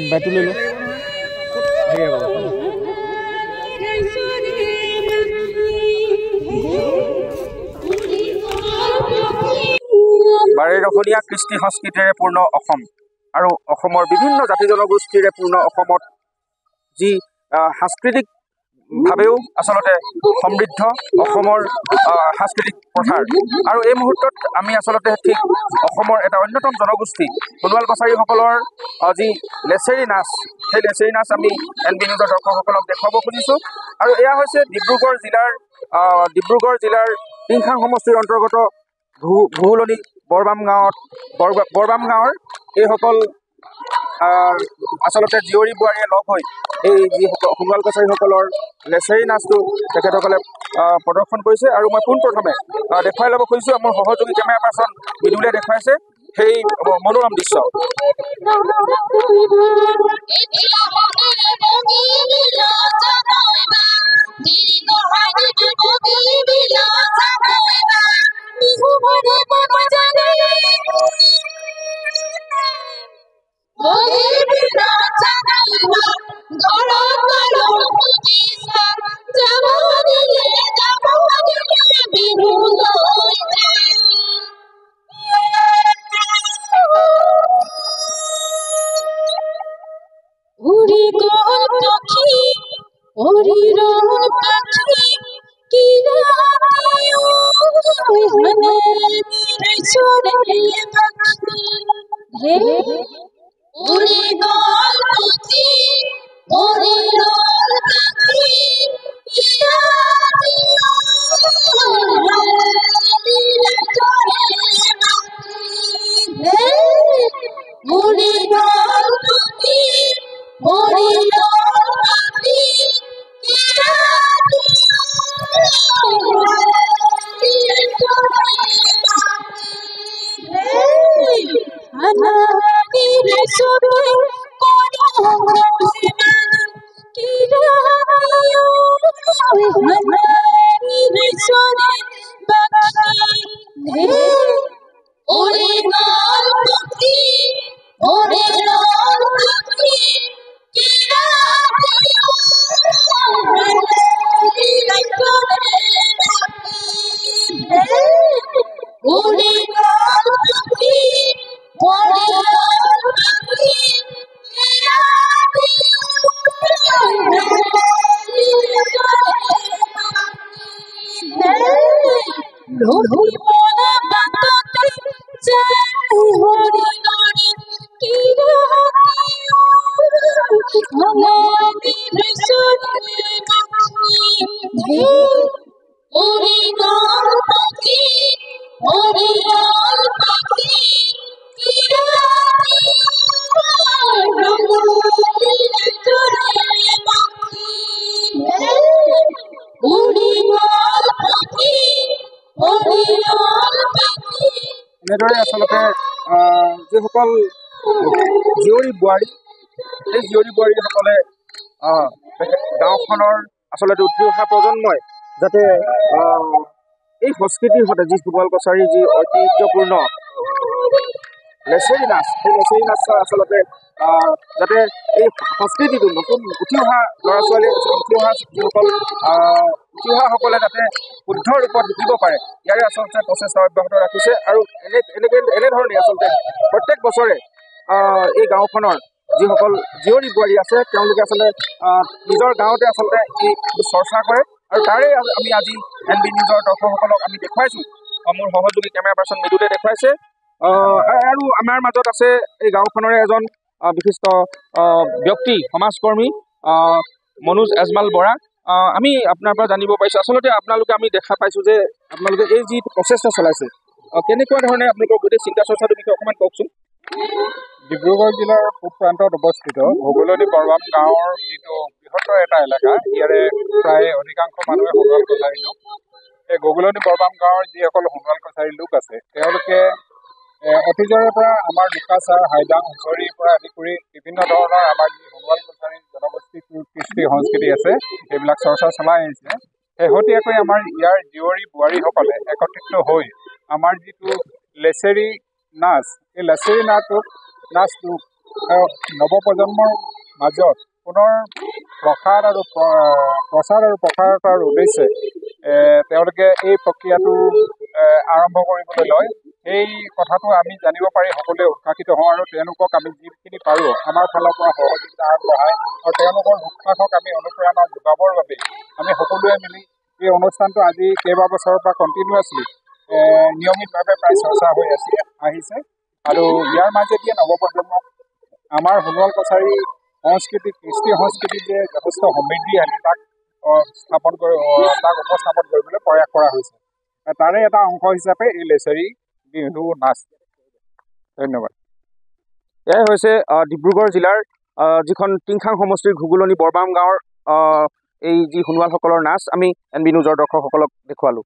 बैटू ले लो বাৰেৰহণীয়া কৃষ্টি সংস্কৃতিৰে পূৰ্ণ অসম আৰু অসমৰ বিভিন্ন জাতি জনগোষ্ঠীৰে পূৰ্ণ অসমত যি সাংস্কৃতিক ভাৱেও আচলতে সমৃদ্ধ অসমৰ সাংস্কৃতিক প্ৰথাৰ আৰু এই মুহূৰ্তত আমি আচলতে ঠিক অসমৰ এটা অন্যতম জনগোষ্ঠী সোণোৱাল কছাৰীসকলৰ যি লেচেৰি নাচ সেই লেচেৰি নাচ আমি NB নিউজৰ দৰ্শকসকলক দেখুৱাব খুজিছোঁ আৰু এয়া হৈছে ডিব্ৰুগড় জিলাৰ টিংখাং সমষ্টিৰ অন্তৰ্গত ভুৱুলনি বৰবাম গাঁৱৰ এইসকল আচলতে জীয়ৰী বোৱাৰীয়ে লগ হৈ এই যি সোণোৱাল কছাৰীসকলৰ লেচেৰি নাচটো তেখেতসকলে প্ৰদৰ্শন কৰিছে আৰু মই পোনপ্ৰথমে দেখুৱাই ল'ব খুজিছোঁ মোৰ সহযোগী কেমেৰা পাৰ্চন বিদুলে দেখুৱাইছে সেই মনোৰম দৃশ্য এনেদৰে আচলতে যিসকল জীয়ৰী বোৱাৰী সেই জীয়ৰী বোৱাৰীসকলে গাঁওখনৰ আচলতে উঠি অহা প্ৰজন্মই যাতে এই সংস্কৃতিৰ সৈতে যি সোণোৱাল কছাৰীৰ যি ঐতিহ্যপূৰ্ণ লেচেৰি নাচ সেই লেচেৰি নাচ আচলতে যাতে এই সংস্কৃতিটো নতুন উঠি অহা ল'ৰা ছোৱালী উঠি অহাসকলে যাতে শুদ্ধ ৰূপত শিকিব পাৰে ইয়াৰে আচলতে প্ৰচেষ্টা অব্যাহত ৰাখিছে আৰু এনেধৰণে আচলতে প্ৰত্যেক বছৰে এই গাঁওখনৰ যিসকল জীয়ৰী বোৱাৰী আছে তেওঁলোকে আচলতে নিজৰ গাঁৱতে আচলতে এই চৰ্চা কৰে আৰু তাৰে আমি আজি NB নিউজৰ দৰ্শকসকলক আমি দেখুৱাইছোঁ মোৰ সহযোগী কেমেৰা পাৰ্চন মৃদুলে দেখুৱাইছে আৰু আমাৰ মাজত আছে এই গাঁওখনৰে এজন বিশিষ্ট ব্যক্তি সমাজকৰ্মী মনোজ এজমাল বৰা আমি আপোনাৰ পৰা জানিব পাৰিছোঁ আচলতে আমি দেখা পাইছোঁ যে আপোনালোকে এই যি প্ৰচেষ্টা চলাইছে কেনেকুৱা ধৰণে আপোনালোকৰ গোটেই চিন্তা চৰ্চাটোৰ বিষয়ে অকণমান কওকচোন ডিব্ৰুগড় জিলাৰ পূব প্ৰান্তত অৱস্থিত ভুৱুলনি বৰবাম গাঁৱৰ যিটো বৃহত্তৰ এটা এলেকা ইয়াৰে প্ৰায় অধিকাংশ মানুহে সোণোৱাল কছাৰী লোক এই ভুৱুলনি বৰবাম গাঁৱৰ যিসকল সোণোৱাল কছাৰী লোক আছে তেওঁলোকে অতীজৰে পৰা আমাৰ লুকাচাৰ হাইদাং হুঁচৰিৰ পৰা আদি কৰি বিভিন্ন ধৰণৰ আমাৰ যি সোণোৱাল কছাৰী জনগোষ্ঠীৰ কৃষ্টি সংস্কৃতি আছে সেইবিলাক চৰ্চা চলাই আহিছে শেহতীয়াকৈ আমাৰ ইয়াৰ জীয়ৰী বোৱাৰীসকলে একত্ৰিত হৈ আমাৰ যিটো লেচেৰি নাচ, এই লেচেৰি নাচটো নৱপ্ৰজন্মৰ মাজত পুনৰ প্ৰসাৰ আৰু প্ৰসাৰতাৰ উদ্দেশ্যে তেওঁলোকে এই প্ৰক্ৰিয়াটো আৰম্ভ কৰিবলৈ লয়। এই কথাটো আমি জানিব পাৰি সকলোৱে উৎসাহিত হওঁ আৰু তেওঁলোকক আমি যিখিনি পাৰোঁ আমাৰ ফালৰ পৰা সহযোগিতা আগবঢ়াই আৰু তেওঁলোকৰ উৎসাহক আমি অনুপ্ৰেৰণা যোগাবৰ বাবে আমি সকলোৱে মিলি এই অনুষ্ঠানটো আজি কেইবাবছৰৰ পৰা কণ্টিনিউৱাছলি নিয়মিতভাৱে প্ৰায় চৰ্চা হৈ আহিছে আৰু ইয়াৰ মাজেদিয়ে নৱপ্ৰজন্মক আমাৰ সোণোৱাল কছাৰী কৃষ্টি সংস্কৃতিত যে যথেষ্ট সমৃদ্ধিশালী তাক উপস্থাপন কৰিবলৈ প্ৰয়াস কৰা হৈছে। তাৰে এটা অংশ হিচাপে এই লেচেৰি বিহু নাচ। ধন্যবাদ। এয়াই হৈছে ডিব্ৰুগড় জিলাৰ যিখন টিংখাং সমষ্টিৰ ঘুগুলনি বৰবাম গাঁৱৰ এই যি সোণোৱালসকলৰ নাচ আমি NB নিউজৰ দৰ্শকসকলক দেখুৱালোঁ।